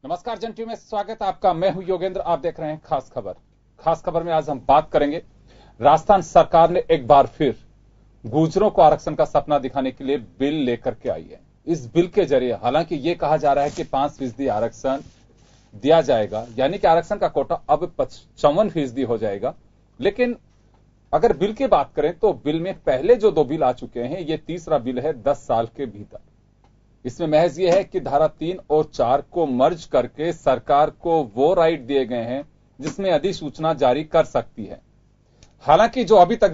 नमस्कार जन टीवी में स्वागत है आपका। मैं हूं योगेंद्र, आप देख रहे हैं खास खबर। खास खबर में आज हम बात करेंगे, राजस्थान सरकार ने एक बार फिर गुर्जरों को आरक्षण का सपना दिखाने के लिए बिल लेकर के आई है। इस बिल के जरिए हालांकि यह कहा जा रहा है कि 5% आरक्षण दिया जाएगा, यानी कि आरक्षण का कोटा अब 55% हो जाएगा। लेकिन अगर बिल की बात करें तो बिल में पहले जो 2 बिल आ चुके हैं, ये तीसरा बिल है 10 साल के भीतर। इसमें महज यह है कि धारा 3 और 4 को मर्ज करके सरकार को वो राइट दिए गए हैं जिसमें अधिसूचना जारी कर सकती है। हालांकि जो अभी तक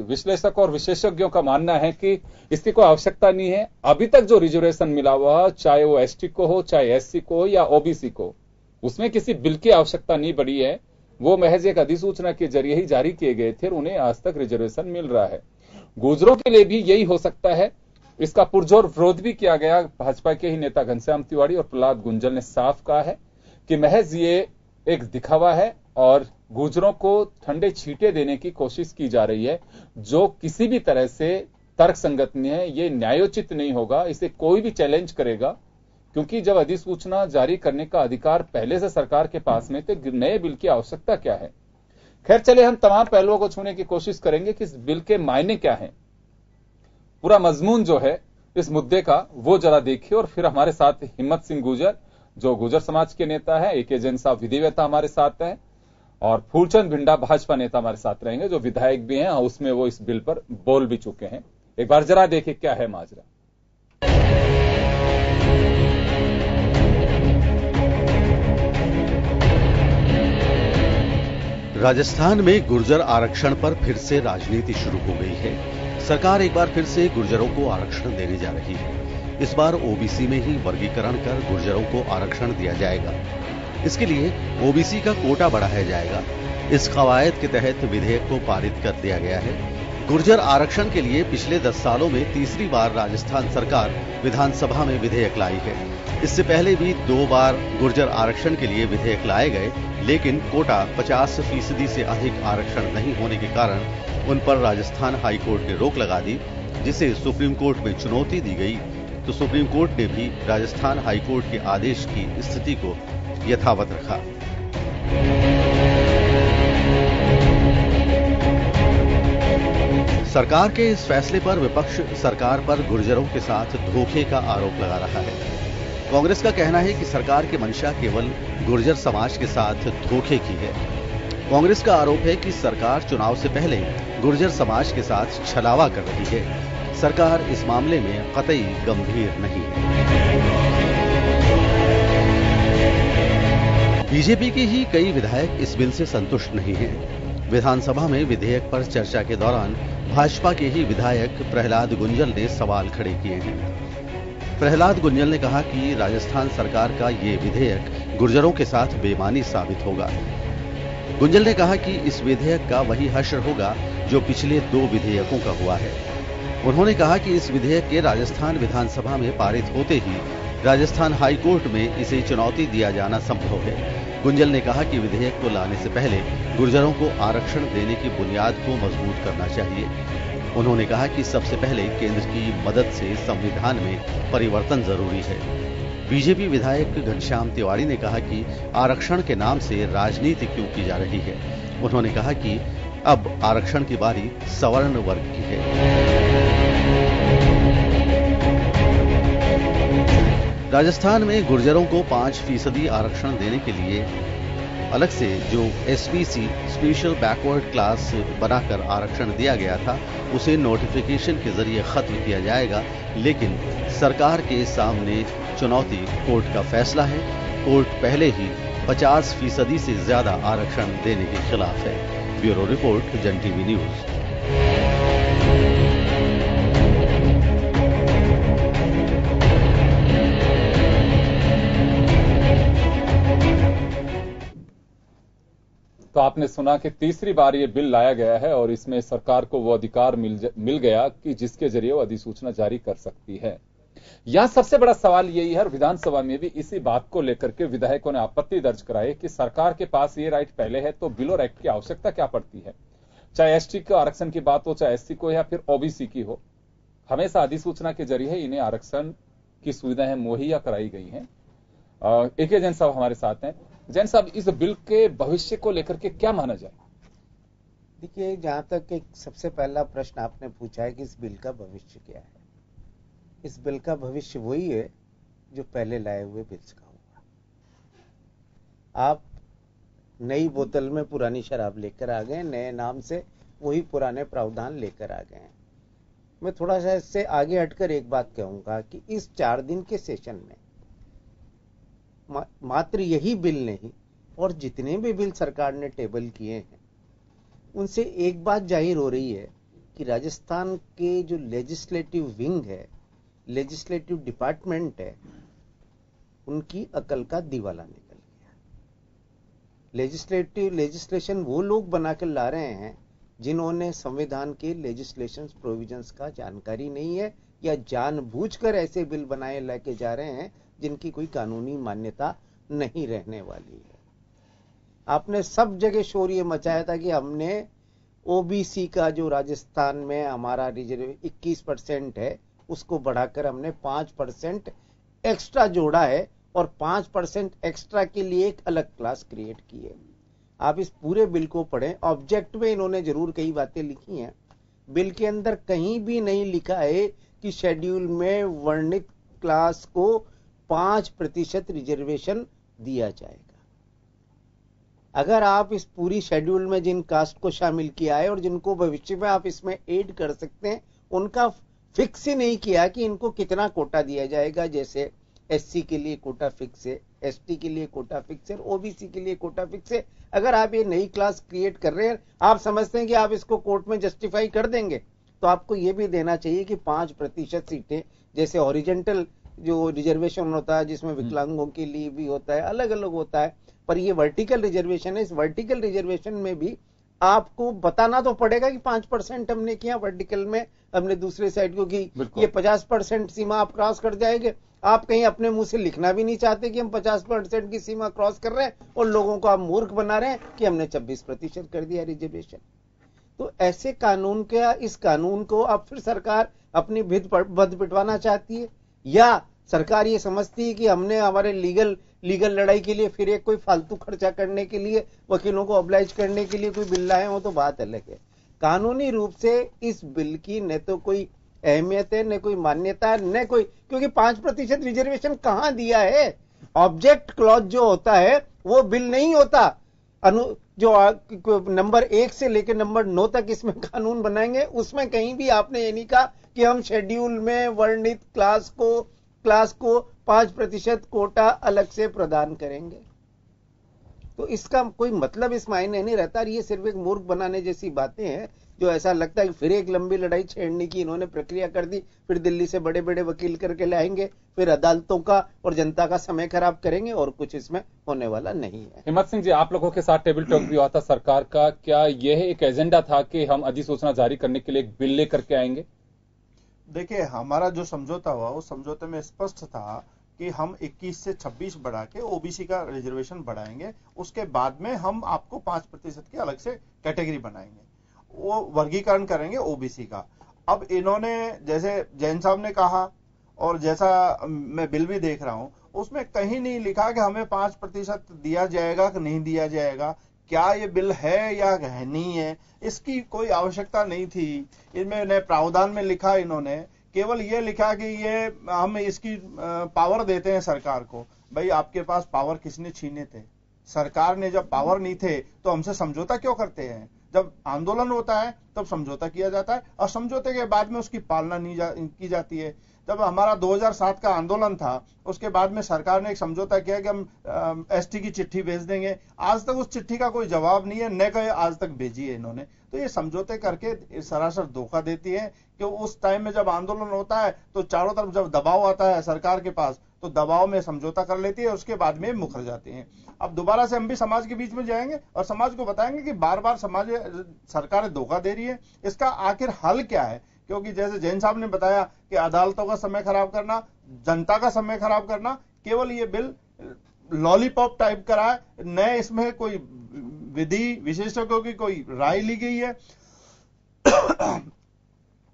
विश्लेषक और विशेषज्ञों का मानना है कि इसकी कोई आवश्यकता नहीं है। अभी तक जो रिजर्वेशन मिला हुआ, चाहे वो एसटी को हो, चाहे एससी को हो या ओबीसी को, उसमें किसी बिल की आवश्यकता नहीं पड़ी है। वो महज एक अधिसूचना के जरिए ही जारी किए गए थे, उन्हें आज तक रिजर्वेशन मिल रहा है। गुर्जरों के लिए भी यही हो सकता है। इसका पुरजोर विरोध भी किया गया। भाजपा के ही नेता घनश्याम तिवारी और प्रहलाद गुंजल ने साफ कहा है कि महज ये एक दिखावा है और गुर्जरों को ठंडे छींटे देने की कोशिश की जा रही है, जो किसी भी तरह से तर्कसंगत नहीं है। ये न्यायोचित नहीं होगा। इसे कोई भी चैलेंज करेगा, क्योंकि जब अधिसूचना जारी करने का अधिकार पहले से सरकार के पास में, तो नए बिल की आवश्यकता क्या है। खैर चले, हम तमाम पहलुओं को छूने की कोशिश करेंगे कि इस बिल के मायने क्या है, पूरा मजमून जो है इस मुद्दे का वो जरा देखिए। और फिर हमारे साथ हिम्मत सिंह गुर्जर, जो गुर्जर समाज के नेता है, एके जैन साहब विधिवेत्ता हमारे साथ हैं, और फूलचंद भिंडा भाजपा नेता हमारे साथ रहेंगे, जो विधायक भी हैं, उसमें वो इस बिल पर बोल भी चुके हैं। एक बार जरा देखिए क्या है माजरा। राजस्थान में गुर्जर आरक्षण पर फिर से राजनीति शुरू हो गई है। सरकार एक बार फिर से गुर्जरों को आरक्षण देने जा रही है। इस बार ओबीसी में ही वर्गीकरण कर गुर्जरों को आरक्षण दिया जाएगा। इसके लिए ओबीसी का कोटा बढ़ाया जाएगा। इस कवायद के तहत विधेयक को पारित कर दिया गया है। गुर्जर आरक्षण के लिए पिछले 10 सालों में तीसरी बार राजस्थान सरकार विधानसभा में विधेयक लाई है। इससे पहले भी 2 बार गुर्जर आरक्षण के लिए विधेयक लाए गए, लेकिन कोटा 50% से अधिक आरक्षण नहीं होने के कारण उन पर राजस्थान हाई कोर्ट ने रोक लगा दी, जिसे सुप्रीम कोर्ट में चुनौती दी गई। तो सुप्रीम कोर्ट ने भी राजस्थान हाई कोर्ट के आदेश की स्थिति को यथावत रखा। सरकार के इस फैसले पर विपक्ष सरकार पर गुर्जरों के साथ धोखे का आरोप लगा रहा है। कांग्रेस का कहना है कि सरकार की मंशा केवल गुर्जर समाज के साथ धोखे की है। कांग्रेस का आरोप है कि सरकार चुनाव से पहले गुर्जर समाज के साथ छलावा कर रही है। सरकार इस मामले में कतई गंभीर नहीं है। बीजेपी के ही कई विधायक इस बिल से संतुष्ट नहीं हैं। विधानसभा में विधेयक पर चर्चा के दौरान भाजपा के ही विधायक प्रहलाद गुंजल ने सवाल खड़े किए हैं। प्रहलाद गुंजल ने कहा कि राजस्थान सरकार का ये विधेयक गुर्जरों के साथ बेईमानी साबित होगा। गुंजल ने कहा कि इस विधेयक का वही हश्र होगा जो पिछले 2 विधेयकों का हुआ है। उन्होंने कहा कि इस विधेयक के राजस्थान विधानसभा में पारित होते ही राजस्थान हाई कोर्ट में इसे चुनौती दिया जाना संभव है। गुंजल ने कहा कि विधेयक को लाने से पहले गुर्जरों को आरक्षण देने की बुनियाद को मजबूत करना चाहिए। उन्होंने कहा कि सबसे पहले केंद्र की मदद से संविधान में परिवर्तन जरूरी है। बीजेपी विधायक घनश्याम तिवारी ने कहा कि आरक्षण के नाम से राजनीति क्यों की जा रही है। उन्होंने कहा कि अब आरक्षण की बारी सवर्ण वर्ग की है। राजस्थान में गुर्जरों को 5% आरक्षण देने के लिए अलग से जो एसबीसी स्पेशल बैकवर्ड क्लास बनाकर आरक्षण दिया गया था, उसे नोटिफिकेशन के जरिए खत्म किया जाएगा। लेकिन सरकार के सामने चुनौती कोर्ट का फैसला है। कोर्ट पहले ही 50% से ज्यादा आरक्षण देने के खिलाफ है। ब्यूरो रिपोर्ट, जन टीवी न्यूज। तो आपने सुना कि तीसरी बार ये बिल लाया गया है और इसमें सरकार को वो अधिकार मिल गया कि जिसके जरिए वो अधिसूचना जारी कर सकती है। यहां सबसे बड़ा सवाल यही है, और विधानसभा में भी इसी बात को लेकर के विधायकों ने आपत्ति दर्ज कराई कि सरकार के पास ये राइट पहले है तो बिल और एक्ट की आवश्यकता क्या पड़ती है। चाहे एसटी के आरक्षण की बात हो, चाहे एससी को या फिर ओबीसी की हो, हमेशा अधिसूचना के जरिए इन्हें आरक्षण की सुविधाएं मुहैया कराई गई हैं। एक जैन साहब हमारे साथ हैं। जैन साहब, इस बिल के भविष्य को लेकर के क्या माना जाए? देखिए, जहां तक एक सबसे पहला प्रश्न आपने पूछा है कि इस बिल का भविष्य क्या है, इस बिल का भविष्य वही है जो पहले लाए हुए बिल्स का हुआ। आप नई बोतल में पुरानी शराब लेकर आ गए, नए नाम से वही पुराने प्रावधान लेकर आ गए हैं। मैं थोड़ा सा इससे आगे हटकर एक बात कहूंगा कि इस 4 दिन के सेशन में मात्र यही बिल नहीं और जितने भी बिल सरकार ने टेबल किए हैं उनसे एक बात जाहिर हो रही है कि राजस्थान के जो लेजिस्लेटिव विंग है, लेजिस्लेटिव डिपार्टमेंट है, उनकी अकल का दिवाला निकल गया। लेजिस्लेशन वो लोग बनाकर ला रहे हैं जिन्होंने संविधान के लेजिस्लेशन प्रोविजंस का जानकारी नहीं है या जानबूझकर ऐसे बिल बनाए लेके जा रहे हैं जिनकी कोई कानूनी मान्यता नहीं रहने वाली है। आपने सब जगह शोर ये मचाया था कि हमने ओबीसी का जो राजस्थान में हमारा रिजर्व 21% है उसको बढ़ाकर हमने 5% एक्स्ट्रा जोड़ा है और 5% एक्स्ट्रा के लिए एक अलग क्लास क्रिएट की है। आप इस पूरे बिल को पढ़ें, ऑब्जेक्ट में इन्होंने जरूर कई बातें लिखी हैं, बिल के अंदर कहीं भी नहीं लिखा है कि शेड्यूल में वर्णित क्लास को 5% रिजर्वेशन दिया जाएगा। अगर आप इस पूरी शेड्यूल में जिन कास्ट को शामिल किया है और जिनको भविष्य में आप इसमें ऐड कर सकते हैं, उनका फिक्स ही नहीं किया कि इनको कितना कोटा दिया जाएगा। जैसे एससी के लिए कोटा फिक्स है, एसटी के लिए कोटा फिक्स है, ओबीसी के लिए कोटा फिक्स है। अगर आप ये नई क्लास क्रिएट कर रहे हैं, आप समझते हैं कि आप इसको कोर्ट में जस्टिफाई कर देंगे, तो आपको ये भी देना चाहिए कि 5% सीटें, जैसे हॉरिजेंटल जो रिजर्वेशन होता है जिसमें विकलांगों के लिए भी होता है, अलग अलग होता है, पर ये वर्टिकल रिजर्वेशन है। इस वर्टिकल रिजर्वेशन में भी आपको बताना तो पड़ेगा कि 5% हमने किया वर्टिकल में, हमने दूसरे साइड को की ये 50% सीमा आप क्रॉस कर जाएंगे। आप कहीं अपने मुंह से लिखना भी नहीं चाहते कि हम 50% की सीमा क्रॉस कर रहे हैं और लोगों को आप मूर्ख बना रहे हैं कि हमने 26% कर दिया रिजर्वेशन। तो ऐसे कानून का, इस कानून को अब फिर सरकार अपनी बद पिटवाना चाहती है, या सरकार ये समझती है कि हमने हमारे लीगल लड़ाई के लिए फिर एक कोई फालतू खर्चा करने के लिए, वकीलों को ऑब्लाइज करने के लिए कोई बिल लाए हो, तो बात अलग है। कानूनी रूप से इस बिल की न तो कोई अहमियत है, न कोई मान्यता है, न कोई, क्योंकि 5% रिजर्वेशन कहां दिया है। ऑब्जेक्ट क्लॉज जो होता है वो बिल नहीं होता। जो नंबर 1 से लेकर नंबर 9 तक इसमें कानून बनाएंगे, उसमें कहीं भी आपने ये नहीं कहा कि हम शेड्यूल में वर्णित क्लास को 5% कोटा अलग से प्रदान करेंगे। तो इसका कोई मतलब इस मायने नहीं रहता। ये सिर्फ एक मूर्ख बनाने जैसी बातें हैं, जो ऐसा लगता है कि फिर एक लंबी लड़ाई छेड़ने की इन्होंने प्रक्रिया कर दी, फिर दिल्ली से बड़े बड़े वकील करके लाएंगे, फिर अदालतों का और जनता का समय खराब करेंगे, और कुछ इसमें होने वाला नहीं है। हिम्मत सिंह जी, आप लोगों के साथ टेबल टॉक भी हुआ था सरकार का, क्या यह एक एजेंडा था कि हम अधिसूचना जारी करने के लिए एक बिल लेकर के आएंगे? देखिए, हमारा जो समझौता हुआ उस समझौते में स्पष्ट था कि हम 21 से 26 बढ़ा के ओबीसी का रिजर्वेशन बढ़ाएंगे, उसके बाद में हम आपको 5% की अलग से कैटेगरी बनाएंगे, वो वर्गीकरण करेंगे ओबीसी का। अब इन्होंने, जैसे जैन साहब ने कहा और जैसा मैं बिल भी देख रहा हूं, उसमें कहीं नहीं लिखा कि हमें 5% दिया जाएगा कि नहीं दिया जाएगा। क्या ये बिल है या नहीं है, इसकी कोई आवश्यकता नहीं थी। इनमें प्रावधान में लिखा, इन्होंने केवल ये लिखा कि ये हम इसकी पावर देते हैं सरकार को। भाई, आपके पास पावर किसने छीने थे? सरकार ने जब पावर नहीं थे तो हमसे समझौता क्यों करते हैं? जब आंदोलन होता है तब समझौता किया जाता है और समझौते के बाद में उसकी पालना नहीं की जाती है। जब हमारा 2007 का आंदोलन था, उसके बाद में सरकार ने एक समझौता किया कि हम एसटी की चिट्ठी भेज देंगे। आज तक उस चिट्ठी का कोई जवाब नहीं है, न कोई आज तक भेजी है इन्होंने। तो ये समझौते करके सरासर धोखा देती है कि उस टाइम में जब आंदोलन होता है तो चारों तरफ जब दबाव आता है सरकार के पास, तो दबाव में समझौता कर लेती है, उसके बाद में मुकर जाती है। अब दोबारा से हम भी समाज के बीच में जाएंगे और समाज को बताएंगे कि बार बार सरकार धोखा दे रही है, इसका आखिर हल क्या है। क्योंकि जैसे जैन साहब ने बताया कि अदालतों का समय खराब करना, जनता का समय खराब करना, केवल ये बिल लॉलीपॉप टाइप करा है, न इसमें कोई विधि विशेषज्ञों की कोई राय ली गई है।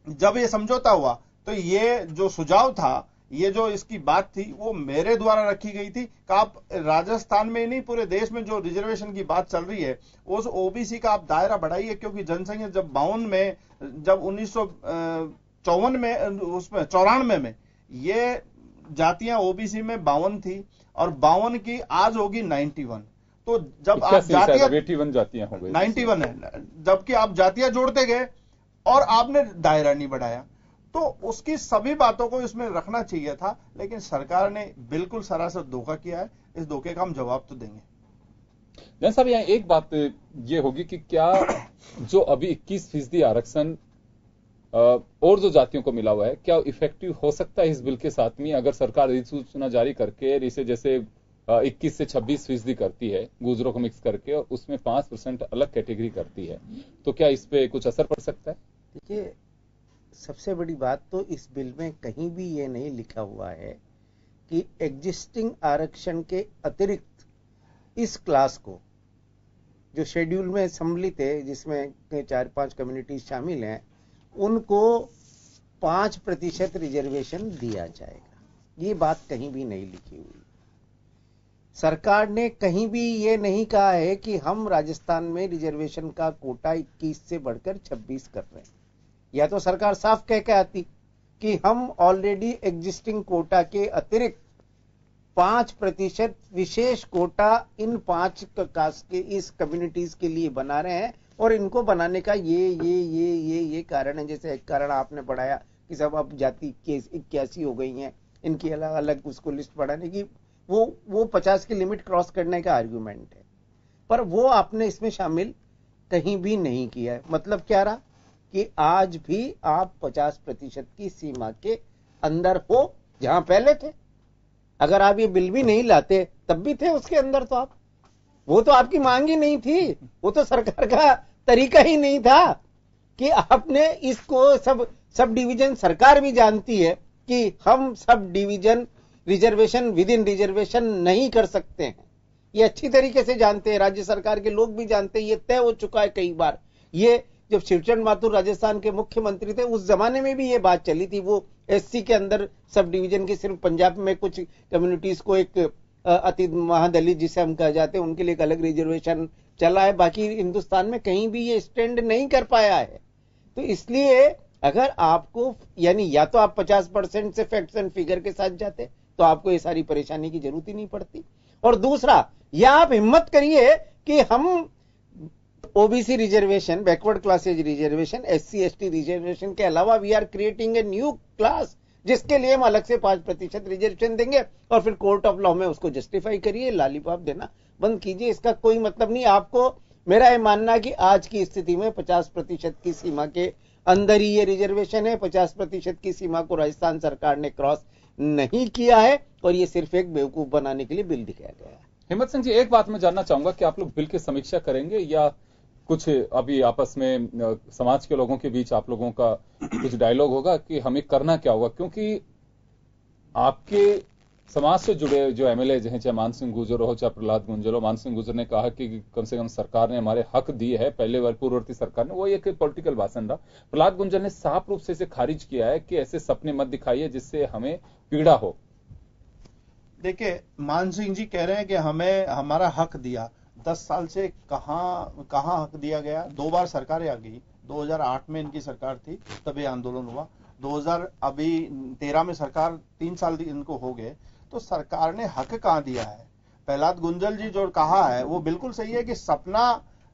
जब ये समझौता हुआ तो ये जो सुझाव था ये जो इसकी बात थी वो मेरे द्वारा रखी गई थी कि आप राजस्थान में नहीं पूरे देश में जो रिजर्वेशन की बात चल रही है उस ओबीसी का आप दायरा बढ़ाइए, क्योंकि जनसंख्या जब 52 में, जब 1954 में, उसमें 94 में ये जातियां ओबीसी में 52 थी और 52 की आज होगी 91। तो जब आप जातियां 81 जातियां हो गई, 91 है, जबकि आप जातियां जोड़ते गए और आपने दायरा नहीं बढ़ाया, तो उसकी सभी बातों को इसमें रखना चाहिए था। लेकिन सरकार ने बिल्कुल सरासर धोखा किया है, इस धोखे का हम जवाब तो देंगे। जैन साहब, यहाँ एक बात ये होगी कि क्या जो अभी 21% आरक्षण और जो जातियों को मिला हुआ है, क्या इफेक्टिव हो सकता है इस बिल के साथ में, अगर सरकार अधिसूचना जारी करके इसे जैसे 21 से 26% करती है गुजरों को मिक्स करके और उसमें 5% अलग कैटेगरी करती है, तो क्या इस पे कुछ असर पड़ सकता है? देखिए, सबसे बड़ी बात तो इस बिल में कहीं भी ये नहीं लिखा हुआ है कि एग्जिस्टिंग आरक्षण के अतिरिक्त इस क्लास को, जो शेड्यूल में सम्मिलित है जिसमें 4-5 कम्युनिटीज शामिल हैं, उनको 5% रिजर्वेशन दिया जाएगा। ये बात कहीं भी नहीं लिखी हुई। सरकार ने कहीं भी ये नहीं कहा है कि हम राजस्थान में रिजर्वेशन का कोटा 21 से बढ़कर 26 कर रहे हैं। या तो सरकार साफ कह के आती कि हम ऑलरेडी एग्जिस्टिंग कोटा के अतिरिक्त 5% विशेष कोटा इन 5 कास्ट के, इस कम्युनिटीज के लिए बना रहे हैं और इनको बनाने का ये कारण है। जैसे एक कारण आपने बढ़ाया कि सब अब जाति 81 हो गई हैं, इनकी अलग अलग उसको लिस्ट बढ़ाने की, वो 50 की लिमिट क्रॉस करने का आर्गुमेंट है, पर वो आपने इसमें शामिल कहीं भी नहीं किया है। मतलब क्या रहा कि आज भी आप 50% की सीमा के अंदर हो, जहां पहले थे। अगर आप ये बिल भी नहीं लाते तब भी थे उसके अंदर, तो आप, वो तो आपकी मांग ही नहीं थी, वो तो सरकार का तरीका ही नहीं था कि आपने इसको सब डिवीजन, सरकार भी जानती है कि हम sub division reservation with in reservation नहीं कर सकते हैं, ये अच्छी तरीके से जानते हैं, राज्य सरकार के लोग भी जानते हैं, ये तय हो चुका है कई बार। ये जब शिवचंद माथुर राजस्थान के मुख्यमंत्री थे उस जमाने में भी ये बात चली थी। वो एससी के अंदर सब डिवीजन की, सिर्फ पंजाब में कुछ कम्युनिटीज को एक अति महादलित जिसे हम कह जाते हैं उनके लिए एक अलग रिजर्वेशन चला है, बाकी हिंदुस्तान में कहीं भी ये स्टैंड नहीं कर पाया है। तो इसलिए अगर आपको, यानी या तो आप 50% से फैक्ट्स एंड फिगर के साथ जाते तो आपको ये सारी परेशानी की जरूरत ही नहीं पड़ती, और दूसरा, या आप हिम्मत करिए कि हम OBC reservation, backward classes reservation, SC ST reservation के अलावा we are creating a new class जिसके लिए हम अलग से 5% रिजर्वेशन देंगे और फिर कोर्ट ऑफ लॉ में उसको जस्टिफाई करिए, लॉलीपॉप देना बंद कीजिए। इसका कोई मतलब नहीं। आपको, मेरा यह मानना कि आज की स्थिति में 50% की सीमा के अंदर ही ये रिजर्वेशन है। 50% की सीमा को राजस्थान सरकार ने क्रॉस नहीं किया है और ये सिर्फ एक बेवकूफ बनाने के लिए बिल दिखाया गया है। हिम्मत सिंह जी, एक बात मैं जानना चाहूंगा कि आप लोग बिल की समीक्षा करेंगे या कुछ अभी आपस में समाज के लोगों के बीच आप लोगों का कुछ डायलॉग होगा कि हमें करना क्या होगा? क्योंकि आपके समाज से जुड़े जो एमएलए हैं, चाहे मान सिंह गुर्जर हो चाहे प्रहलाद गुंजर हो, मान सिंह गुर्जर ने कहा कि कम से कम सरकार ने हमारे हक दिए है, पहले पूर्ववर्ती सरकार ने, वो एक पॉलिटिकल भाषण रहा। प्रहलाद गुंजर ने साफ रूप से इसे खारिज किया है कि ऐसे सपने मत दिखाइए जिससे हमें पीड़ा हो। देखिए, मान सिंह जी कह रहे हैं कि हमें हमारा हक दिया। 10 साल से कहां हक दिया गया? 2 बार सरकारें आ गई। 2008 में इनकी सरकार थी, तब ये आंदोलन हुआ। 2013 में सरकार, 3 साल इनको हो गए, तो सरकार ने हक कहां दिया है? प्रहलाद गुंजल जी जो कहा है वो बिल्कुल सही है कि सपना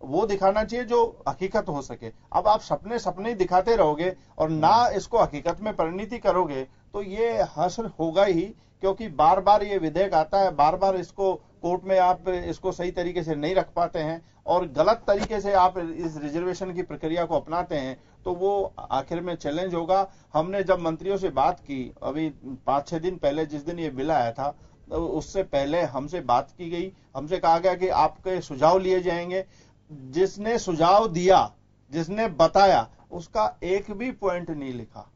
वो दिखाना चाहिए जो हकीकत हो सके। अब आप सपने ही दिखाते रहोगे और ना इसको हकीकत में परिणति करोगे तो ये हश्र होगा ही, क्योंकि बार बार ये विधेयक आता है, बार बार इसको कोर्ट में आप इसको सही तरीके से नहीं रख पाते हैं और गलत तरीके से आप इस रिजर्वेशन की प्रक्रिया को अपनाते हैं, तो वो आखिर में चैलेंज होगा। हमने जब मंत्रियों से बात की अभी 5-6 दिन पहले, जिस दिन ये बिल आया था, तो उससे पहले हमसे बात की गई, हमसे कहा गया कि आपके सुझाव लिए जाएंगे। जिसने सुझाव दिया, जिसने बताया, उसका एक भी पॉइंट नहीं लिखा।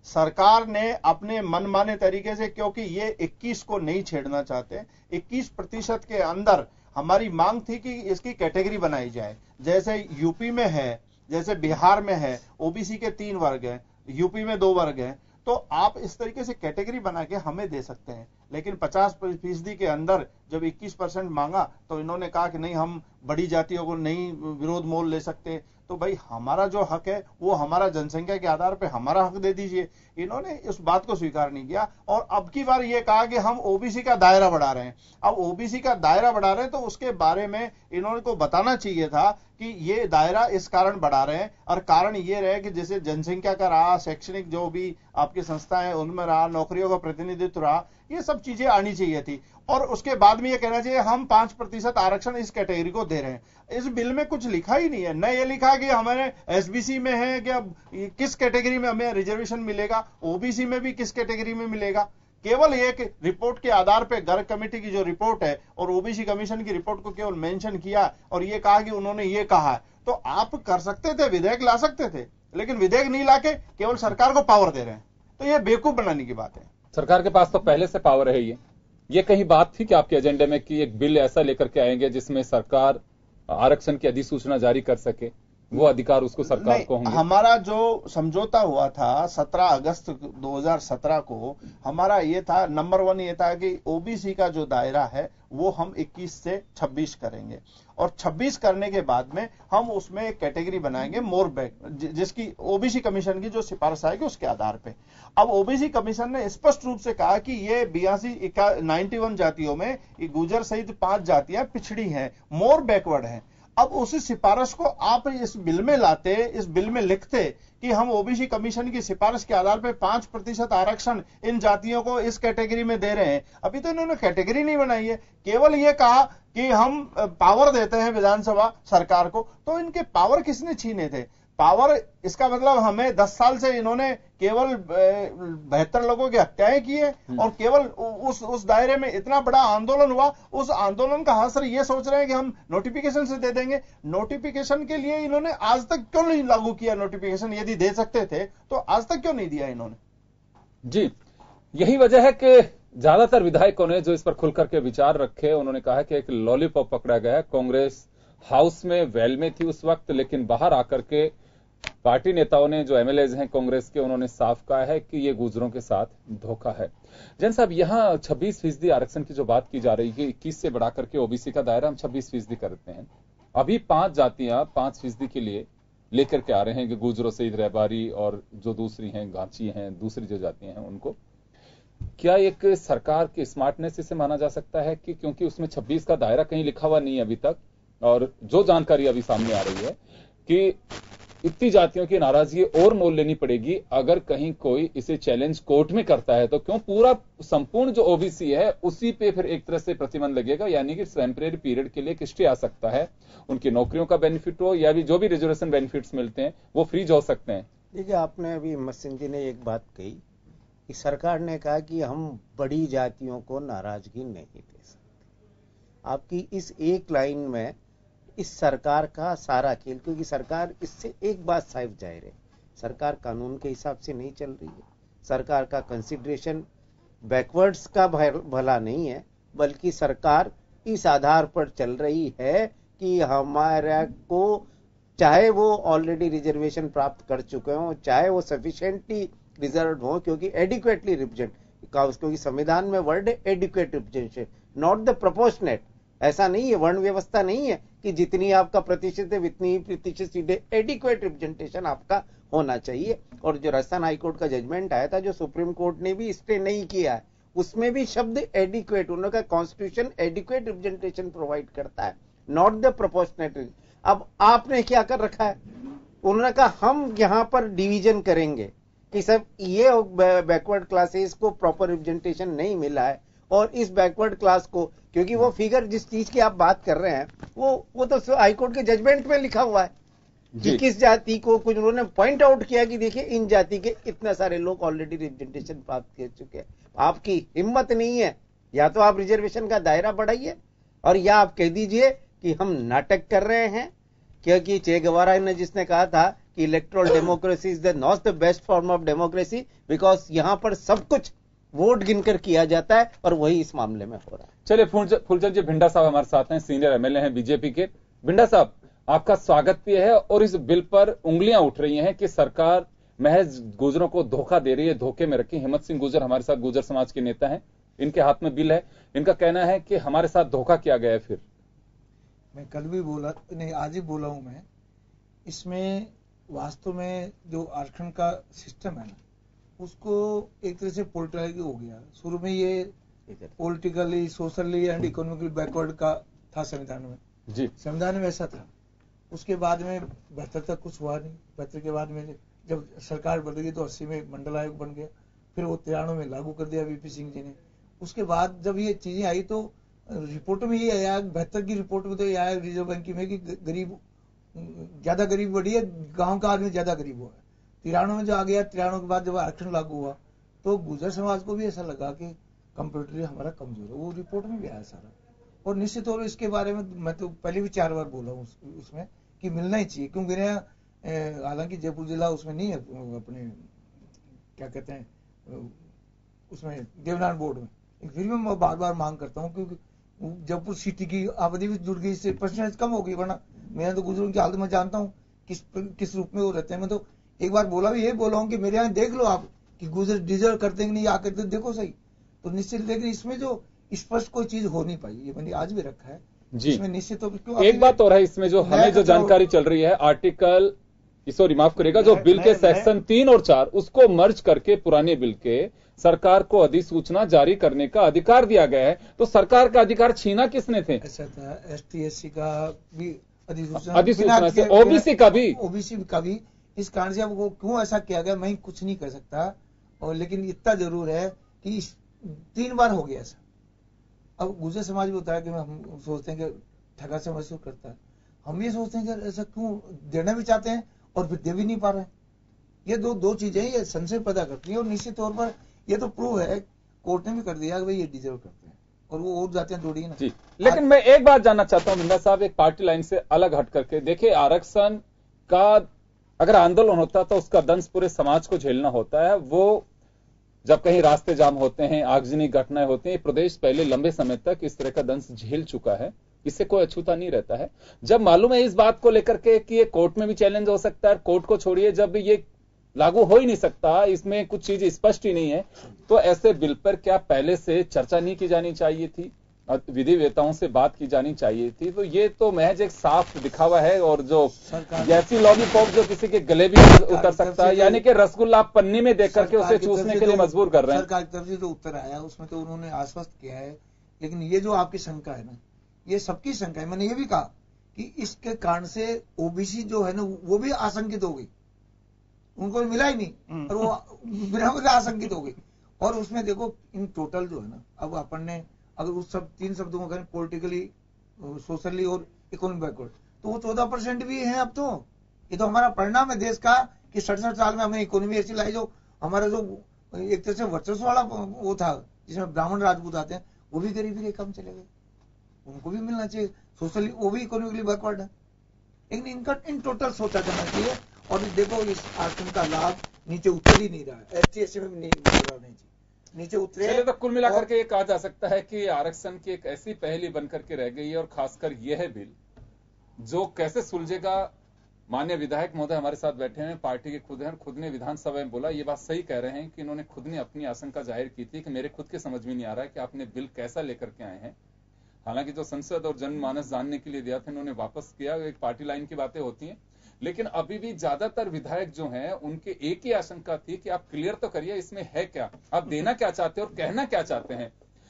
सरकार ने अपने मनमाने तरीके से, क्योंकि ये 21 को नहीं छेड़ना चाहते, 21% के अंदर हमारी मांग थी कि इसकी कैटेगरी बनाई जाए, जैसे यूपी में है, जैसे बिहार में है, ओबीसी के 3 वर्ग हैं, यूपी में 2 वर्ग हैं, तो आप इस तरीके से कैटेगरी बना के हमें दे सकते हैं। लेकिन 50% के अंदर जब 21% मांगा तो इन्होंने कहा कि नहीं, हम बड़ी जातियों को नहीं विरोध मोल ले सकते। तो भाई हमारा जो हक है वो हमारा जनसंख्या के आधार पे हमारा हक दे दीजिए। इन्होंने इस बात को स्वीकार नहीं किया और अब की बार ये कहा कि हम ओबीसी का दायरा बढ़ा रहे हैं। अब ओबीसी का दायरा बढ़ा रहे हैं तो उसके बारे में इन्होंने को बताना चाहिए था कि ये दायरा इस कारण बढ़ा रहे हैं, और कारण ये रहे कि जैसे जनसंख्या का रहा, शैक्षणिक जो भी आपकी संस्थाएं उनमें रहा, नौकरियों का प्रतिनिधित्व रहा, ये सब चीजें आनी चाहिए थी। और उसके बाद में ये कहना चाहिए हम 5% आरक्षण इस कैटेगरी को दे रहे हैं। इस बिल में कुछ लिखा ही नहीं है, न ये लिखा कि हमारे एसबीसी में है कि किस कैटेगरी में हमें रिजर्वेशन मिलेगा, ओबीसी में भी किस कैटेगरी में मिलेगा। केवल एक रिपोर्ट के आधार पे गर्ग कमेटी की जो रिपोर्ट है और ओबीसी कमीशन की रिपोर्ट को केवल मेंशन किया और ये कहा कि उन्होंने ये कहा है। तो आप कर सकते थे, विधेयक ला सकते थे, लेकिन विधेयक नहीं लाके केवल सरकार को पावर दे रहे हैं, तो ये बेवकूफ बनाने की बात है। सरकार के पास तो पहले से पावर है। ये कहीं बात थी कि आपके एजेंडे में कि एक बिल ऐसा लेकर के आएंगे जिसमें सरकार आरक्षण की अधिसूचना जारी कर सके, वो अधिकार उसको सरकार को होंगे। हमारा जो समझौता हुआ था 17 अगस्त 2017 को, हमारा ये था, नंबर 1 ये था कि ओबीसी का जो दायरा है वो हम 21 से 26 करेंगे, और 26 करने के बाद में हम उसमें एक कैटेगरी बनाएंगे मोर बैक, जिसकी ओबीसी कमीशन की जो सिफारिश आएगी उसके आधार पे। अब ओबीसी कमीशन ने स्पष्ट रूप से कहा कि ये 91 जातियों में गुर्जर सहित 5 जातियां पिछड़ी हैं, मोर बैकवर्ड हैं। अब उसी सिफारिश को आप इस बिल में लाते, इस बिल में लिखते कि हम ओबीसी कमीशन की सिफारिश के आधार पर 5% आरक्षण इन जातियों को इस कैटेगरी में दे रहे हैं। अभी तो इन्होंने कैटेगरी नहीं बनाई है, केवल ये कहा कि हम पावर देते हैं विधानसभा सरकार को। तो इनके पावर किसने छीने थे? पावर, इसका मतलब हमें 10 साल से इन्होंने केवल 72 लोगों की हत्याएं की है और केवल उस दायरे में इतना बड़ा आंदोलन हुआ। उस आंदोलन का हासिल ये सोच रहे हैं कि हम नोटिफिकेशन से दे देंगे। नोटिफिकेशन के लिए इन्होंने आज तक क्यों नहीं लागू किया नोटिफिकेशन? यदि दे सकते थे तो आज तक क्यों नहीं दिया इन्होंने? जी, यही वजह है कि ज्यादातर विधायकों ने जो इस पर खुल करके विचार रखे, उन्होंने कहा कि एक लॉलीपॉप पकड़ा गया है। कांग्रेस हाउस में वेल में थी उस वक्त, लेकिन बाहर आकर के पार्टी नेताओं ने, जो एमएलएज हैं कांग्रेस के, उन्होंने साफ कहा है कि ये गुर्जरों के साथ धोखा है। जैन साहब, यहां 26% आरक्षण की जो बात की जा रही है, 21 से बढ़ा करके ओबीसी का दायरा हम 26% करते हैं। अभी 5 जातियां 5% के लिए लेकर के आ रहे हैं कि गुर्जरों सहित रहबारी और जो दूसरी हैं, गांची हैं, दूसरी जो जातियां हैं उनको। क्या एक सरकार की स्मार्टनेस इसे माना जा सकता है कि क्योंकि उसमें 26 का दायरा कहीं लिखा हुआ नहीं है अभी तक, और जो जानकारी अभी सामने आ रही है कि इतनी जातियों की नाराजगी और मोल लेनी पड़ेगी अगर कहीं कोई इसे चैलेंज कोर्ट में करता है, तो क्यों पूरा संपूर्ण जो ओबीसी है उसी पे फिर एक तरह से प्रतिबंध लगेगा, यानी कि टेम्परेरी पीरियड के लिए किस्टे आ सकता है, उनकी नौकरियों का बेनिफिट हो या भी जो भी रिजर्वेशन बेनिफिट्स मिलते हैं वो फ्रीज हो सकते हैं। देखिए, आपने अभी हिम्मत सिंह जी ने एक बात कही कि सरकार ने कहा कि हम बड़ी जातियों को नाराजगी नहीं दे सकते। आपकी इस एक लाइन में इस सरकार का सारा खेल, क्योंकि सरकार इससे एक बात साफ जाहिर है, सरकार कानून के हिसाब से नहीं चल रही है। सरकार का कंसिडरेशन बैकवर्ड्स का भला नहीं है, बल्कि सरकार इस आधार पर चल रही है कि हमारा को, चाहे वो ऑलरेडी रिजर्वेशन प्राप्त कर चुके हों, चाहे वो सफिशिएंटली रिजर्व हो, क्योंकि एडिक्वेटली रिप्रेजेंट, क्योंकि संविधान में वर्ड है adequate representation, not the proportionate. ऐसा नहीं है, वर्ण व्यवस्था नहीं है कि जितनी आपका प्रतिशत है उतनी ही प्रतिशत सीधे, एडिक्वेट रिप्रेजेंटेशन आपका होना चाहिए। और जो राजस्थान हाईकोर्ट का जजमेंट आया था, जो सुप्रीम कोर्ट ने भी स्टे नहीं किया है, उसमें भी शब्द एडिक्वेट, उन्होंने कॉन्स्टिट्यूशन एडिक्वेट रिप्रेजेंटेशन प्रोवाइड करता है, नॉट द प्रोपोर्शनेट। अब आपने क्या कर रखा है, उन्होंने कहा हम यहां पर डिवीजन करेंगे कि सब ये बैकवर्ड क्लासेस को प्रॉपर रिप्रेजेंटेशन नहीं मिला है, और इस बैकवर्ड क्लास को, क्योंकि वो फिगर जिस चीज की आप बात कर रहे हैं वो तो हाईकोर्ट के जजमेंट में लिखा हुआ है कि किस जाति को, कुछ उन्होंने पॉइंट आउट किया कि देखिए इन जाति के इतने सारे लोग ऑलरेडी रिप्रेजेंटेशन प्राप्त कर चुके हैं। आपकी हिम्मत नहीं है, या तो आप रिजर्वेशन का दायरा बढ़ाइए, और या आप कह दीजिए कि हम नाटक कर रहे हैं, क्योंकि चे गवारा ने जिसने कहा था कि electoral democracy is not the best form of democracy, because यहां पर सब कुछ वोट गिनकर किया जाता है, और वही इस मामले में हो रहा है। चलिए, फुलचंद जी भिंडा साहब हमारे साथ हैं, सीनियर एमएलए हैं बीजेपी के। भिंडा साहब, आपका स्वागत भी है, और इस बिल पर उंगलियां उठ रही हैं कि सरकार महज गुर्जरों को धोखा दे रही है, धोखे में रखी। हिम्मत सिंह गुर्जर हमारे साथ गुर्जर समाज के नेता हैं, इनके हाथ में बिल है, इनका कहना है कि हमारे साथ धोखा किया गया है। फिर मैं कल भी बोला, नहीं आज ही बोला हूं मैं, इसमें वास्तव में जो आरक्षण का सिस्टम है ना, उसको एक तरह से पॉलिटिकली हो गया। शुरू में ये politically, socially and economically backward का था संविधान में जी, संविधान में ऐसा था। उसके बाद में 72 तक कुछ हुआ नहीं। 72 के बाद में जब सरकार बदल गई तो 80 में मंडल आयोग बन गया, फिर वो 93 में लागू कर दिया वीपी सिंह जी ने। उसके बाद जब ये चीजें आई तो रिपोर्ट में ये आया, 72 की रिपोर्ट में तो ये आया रिजर्व बैंक की में कि गरीब ज्यादा गरीब बढ़ी है, गांव का आदमी ज्यादा गरीब हुआ है। 93 में जो आ गया, 93 के बाद जब आरक्षण लागू हुआ तो गुर्जर समाज को भी ऐसा लगा कि कंप्यूटरी हमारा कमजोर है, वो रिपोर्ट में भी आया सारा। और निश्चित तौर पर इसके बारे में मैं तो पहले भी 4 बार बोला हूँ उसमें कि मिलना ही चाहिए, क्योंकि हालांकि जयपुर जिला उसमें नहीं है, अपने क्या कहते हैं उसमें देवनान बोर्ड में, फिर भी मैं बार बार मांग करता हूँ क्योंकि जयपुर सिटी की आबादी भी जुड़ गई, इससे परसेंटेज कम हो गई। वरना मैं तो गुजरों की हालत में जानता हूँ किस रूप में वो रहते हैं। मैं तो एक बार बोला भी, यही बोला हूँ कि मेरे यहाँ देख लो आप कि गुजर डिजर्व करते हैं कि नहीं, आकर देखो सही। तो निश्चित, लेकिन इसमें जो स्पष्ट कोई चीज हो नहीं पाई, ये मैंने आज भी रखा है जी। इसमें निश्चित तौर पर एक बात और है इसमें, जो हमें जो जानकारी चल रही है, आर्टिकल, सॉरी माफ करिएगा, जो बिल के सेक्शन 3 और 4 उसको मर्ज करके पुराने बिल के सरकार को अधिसूचना जारी करने का अधिकार दिया गया है। तो सरकार का अधिकार छीना किसने थे? ऐसा था, ST/SC का भी अधिसूचना से, ओबीसी का भी। इस कारण से अब वो क्यों ऐसा किया गया मैं कुछ नहीं कर सकता, और लेकिन इतना जरूर है कि 3 बार हो गया ऐसा। अब गुर्जर समाज भी होता है कि हम सोचते हैं कि ठगा से महसूस करता है, हम ये सोचते हैं कि ऐसा क्यों, देना भी चाहते हैं और फिर दे भी नहीं पा रहे हैं। ये दो चीजें ये संशय पैदा करती है। और निश्चित तौर पर ये तो प्रूव है, कोर्ट ने भी कर दिया कि भाई ये डिजर्व करते हैं, और वो और जाते हैं थोड़ी ना जी। लेकिन मैं एक बात जानना चाहता हूं मिंदा साहब, एक पार्टी लाइन से अलग हट करके देखिए, आरक्षण का अगर आंदोलन होता तो उसका दंश पूरे समाज को झेलना होता है। वो जब कहीं रास्ते जाम होते हैं, आगजनी घटनाएं होती हैं, प्रदेश पहले लंबे समय तक इस तरह का दंश झेल चुका है, इससे कोई अछूता नहीं रहता है। जब मालूम है इस बात को लेकर के कि ये कोर्ट में भी चैलेंज हो सकता है, कोर्ट को छोड़िए जब ये लागू हो ही नहीं सकता, इसमें कुछ चीज स्पष्ट ही नहीं है, तो ऐसे बिल पर क्या पहले से चर्चा नहीं की जानी चाहिए थी, विधि वेताओं से बात की जानी चाहिए थी? तो ये तो महज एक साफ दिखावा है, और जो जैसी लॉलीपॉप जो किसी के गले भी उतर सकता है, यानी कि रसगुल्ला आप पन्नी में देख करके उसे चूसने के लिए मजबूर कर रहे हैं। सरकार की तरफ से जो उत्तर आया उसमें तो उन्होंने आश्वस्त किया है, लेकिन ये जो आपकी शंका है ना, ये सबकी शंका है। मैंने ये भी कहा कि इसके कारण से ओबीसी जो है ना वो भी आशंकित हो गई, उनको मिला ही नहीं और वो बिना वजह आशंकित हो गई। और उसमें देखो इन टोटल जो है ना, अब अपन ने अगर उस सब 3 शब्दों को करें, पॉलिटिकली, सोशली और इकोनॉमिक बैकवर्ड, तो वो 14% भी है अब तो। ये तो हमारा परिणाम है देश का कि 67 साल में हमने इकोनॉमी ऐसी लाई जो हमारा जो एक तरह से वर्चस्व वाला वो था, जिसमें ब्राह्मण राजपूत आते हैं, वो भी गरीबी रेखा में चले गए, उनको भी मिलना चाहिए। सोशली वो भी इकोनॉमिकली बैकवर्ड है, लेकिन इनका इन टोटल सोचा जाना चाहिए। और देखो इस आरक्षण का लाभ नीचे उतर ही नहीं रहा है, ST/SC में भी नहीं चाहिए, नीचे उतरे। चलिए, तो कुल मिलाकर के ये कहा जा सकता है कि आरक्षण की एक ऐसी पहेली बनकर के रह गई है, और खासकर यह बिल जो कैसे सुलझेगा। माननीय विधायक महोदय हमारे साथ बैठे हैं, पार्टी के खुद हैं, खुद ने विधानसभा में बोला, ये बात सही कह रहे हैं कि इन्होंने खुद ने अपनी आशंका जाहिर की थी कि मेरे खुद के समझ में नहीं आ रहा है कि आपने बिल कैसा लेकर के आए हैं। हालांकि जो संसद और जनमानस जानने के लिए दिया था इन्होंने वापस किया, एक पार्टी लाइन की बातें होती हैं, लेकिन अभी भी ज्यादातर विधायक जो हैं उनके एक ही आशंका थी कि आप क्लियर तो करिए इसमें है क्या, आप देना क्या चाहते हैं और कहना क्या चाहते हैं।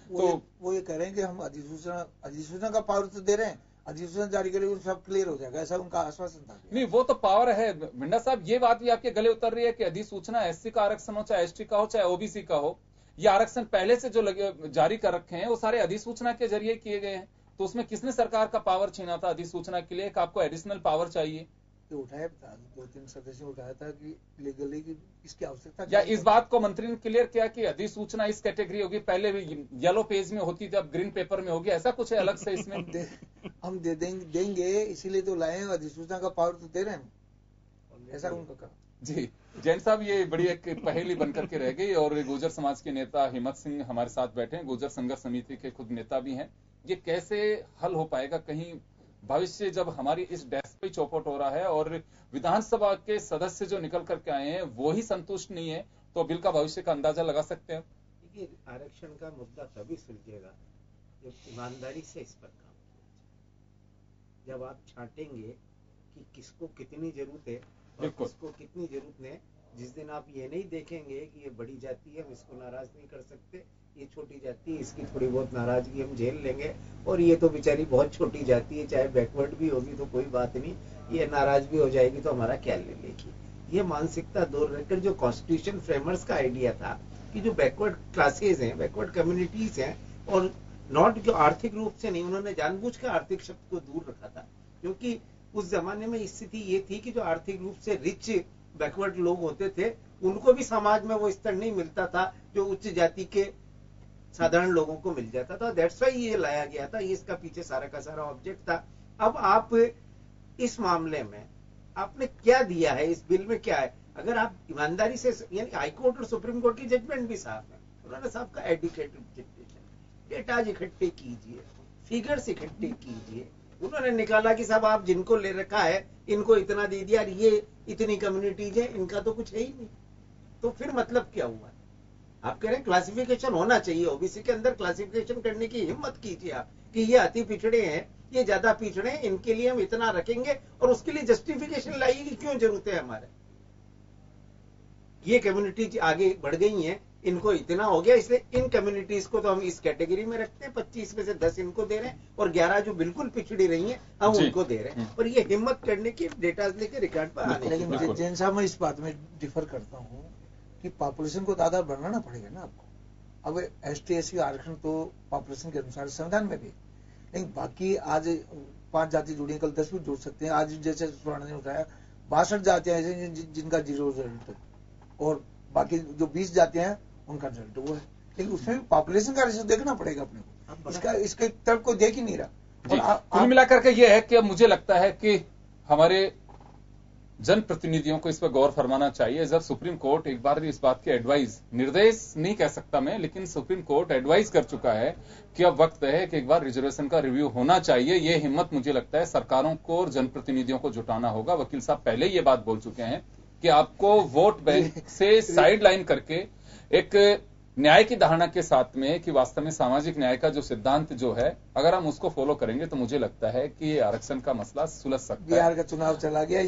तो वो ये कह रहे हैं कि हम अधिसूचना का पावर तो दे रहे हैं, अधिसूचना जारी करेंगे सब क्लियर हो जाएगा, ऐसा उनका आश्वासन था। नहीं, वो तो पावर है मिंडा साहब, ये बात भी आपके गले उतर रही है कि अधिसूचना SC का आरक्षण हो, चाहे ST का हो, चाहे OBC का हो, ये आरक्षण पहले से जो जारी कर रखे हैं वो सारे अधिसूचना के जरिए किए गए हैं। तो उसमें किसने सरकार का पावर छीना था अधिसूचना के लिए? आपको एडिशनल पावर चाहिए, तो उठाया था, 2-3 सदस्यों उठाया था कि लीगली की इसकी आवश्यकता, या इस बात को मंत्री ने क्लियर किया कि अधिसूचना इस कैटेगरी होगी, पहले भी येलो पेज में होती थी अब ग्रीन पेपर में होगी, ऐसा कुछ है अलग से इसमें? हम देंगे इसीलिए तो लाए, अधिसूचना का पावर तो दे रहे हैं, ऐसा उनका कहा। जी जैन साहब, ये बड़ी एक पहेली बनकर के रह गई, और गुर्जर समाज के नेता हिम्मत सिंह हमारे साथ बैठे हैं, गुर्जर संघर्ष समिति के खुद नेता भी हैं। ये कैसे हल हो पाएगा? कहीं भविष्य जब हमारी इस डेस्क पे चौपट हो रहा है और विधानसभा के सदस्य जो निकल करके आए हैं वो ही संतुष्ट नहीं है, तो बिल का भविष्य का अंदाजा लगा सकते हैं। देखिए, आरक्षण का मुद्दा तभी सुलझेगा जब ईमानदारी से इस पर काम किया जाए। जब आप छांटेंगे कि किसको कितनी जरूरत है और किसको कितनी जरूरत नहीं, जिस दिन आप ये नहीं देखेंगे कि ये बड़ी जाति है, हम इसको नाराज नहीं कर सकते, ये छोटी जाति है, इसकी थोड़ी बहुत नाराजगी हम झेल लेंगे, और ये तो बेचारी बहुत छोटी जाति है, चाहे बैकवर्ड भी होगी तो कोई बात नहीं, ये नाराज भी हो जाएगी तो हमारा क्या ले लेगी। ये मानसिकता दूर रहकर जो कॉन्स्टिट्यूशन फ्रेमर्स का आइडिया था कि जो बैकवर्ड क्लासेज हैं, बैकवर्ड कम्युनिटीज हैं, और नॉट जो आर्थिक रूप से नहीं, उन्होंने जानबूझ कर आर्थिक शब्द को दूर रखा था, क्योंकि उस जमाने में स्थिति ये थी कि जो आर्थिक रूप से रिच बैकवर्ड लोग होते थे उनको भी समाज में वो स्तर नहीं मिलता था जो उच्च जाति के साधारण लोगों को मिल जाता था। दैट्स व्हाई ये लाया गया था, ये इसका पीछे सारा का सारा ऑब्जेक्ट था। अब आप इस मामले में आपने क्या दिया है, इस बिल में क्या है, अगर आप ईमानदारी से, यानी हाईकोर्ट और सुप्रीम कोर्ट की जजमेंट भी साफ है, उन्होंने साहब का एडुकेटेड डेटाज इकट्ठे कीजिए, फिगर्स इकट्ठे कीजिए। उन्होंने निकाला कि साहब आप जिनको ले रखा है इनको इतना दे दिया, ये इतनी कम्युनिटीज है, इनका तो कुछ है ही नहीं, तो फिर मतलब क्या हुआ। आप कह रहे हैं क्लासिफिकेशन होना चाहिए, ओबीसी के अंदर क्लासिफिकेशन करने की हिम्मत कीजिए आप कि ये अति पिछड़े हैं, ये ज्यादा पिछड़े हैं, इनके लिए हम इतना रखेंगे, और उसके लिए जस्टिफिकेशन लाइए कि क्यों जरूरत है हमारे, ये कम्युनिटीज आगे बढ़ गई हैं, इनको इतना हो गया, इसलिए इन कम्युनिटीज को तो हम इस कैटेगरी में रखते हैं, 25 में से 10 इनको दे रहे हैं और 11 जो बिल्कुल पिछड़ी रही हैं हम उनको दे रहे हैं, और ये हिम्मत करने की डेटा लेके रिकॉर्ड पर आने। लेकिन जैन साहब, मैं इस बात में डिफर करता हूँ कि पॉपुलेशन को आधार बनाना पड़ेगा ना आपको। अब ST/SC आरक्षण तो पॉपुलेशन के अनुसार संविधान में भी, लेकिन बाकी आज 5 जाति जुड़ी, कल 10 भी जुड़ सकते हैं। आज जैसे स्वर्ण ने उठाया 62 जातियां ऐसे जिनका 0 रिजल्ट है, और बाकी जो 20 जातियां हैं उनका रिजल्ट वो है, लेकिन उसमें भी पॉपुलेशन का रिजल्ट देखना पड़ेगा अपने को। इसके तरफ कोई देख ही नहीं रहा। कुल मिलाकर के ये है कि मुझे लगता है कि हमारे जनप्रतिनिधियों को इस पर गौर फरमाना चाहिए। जब सुप्रीम कोर्ट एक बार इस बात की एडवाइस, निर्देश नहीं कह सकता मैं, लेकिन सुप्रीम कोर्ट एडवाइस कर चुका है कि अब वक्त है कि एक बार रिजर्वेशन का रिव्यू होना चाहिए। ये हिम्मत मुझे लगता है सरकारों को और जनप्रतिनिधियों को जुटाना होगा। वकील साहब पहले ये बात बोल चुके हैं कि आपको वोट बैंक से साइड लाइन करके एक न्याय की धारणा के साथ में कि वास्तव में सामाजिक न्याय का जो सिद्धांत जो है, अगर हम उसको फॉलो करेंगे तो मुझे लगता है कि ये आरक्षण का मसला सुलझ सकता है। बिहार का चुनाव चला गया,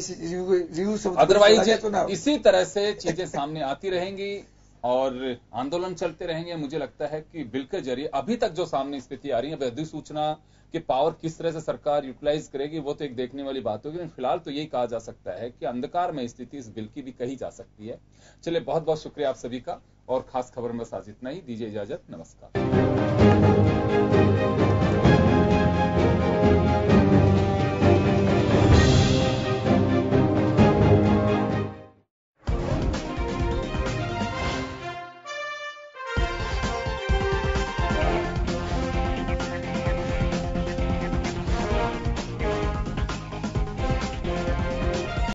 अदरवाइज इसी तरह से चीजें सामने आती रहेंगी और आंदोलन चलते रहेंगे। मुझे लगता है कि बिल के जरिए अभी तक जो सामने स्थिति आ रही है, अधिसूचना कि पावर किस तरह से सरकार यूटिलाइज करेगी वो तो एक देखने वाली बात होगी, लेकिन फिलहाल तो यही कहा जा सकता है कि अंधकार में स्थिति इस बिल की भी कही जा सकती है। चलिए, बहुत बहुत शुक्रिया आप सभी का, और खास खबर में बस आज इतना ही। दीजिए इजाजत, नमस्कार।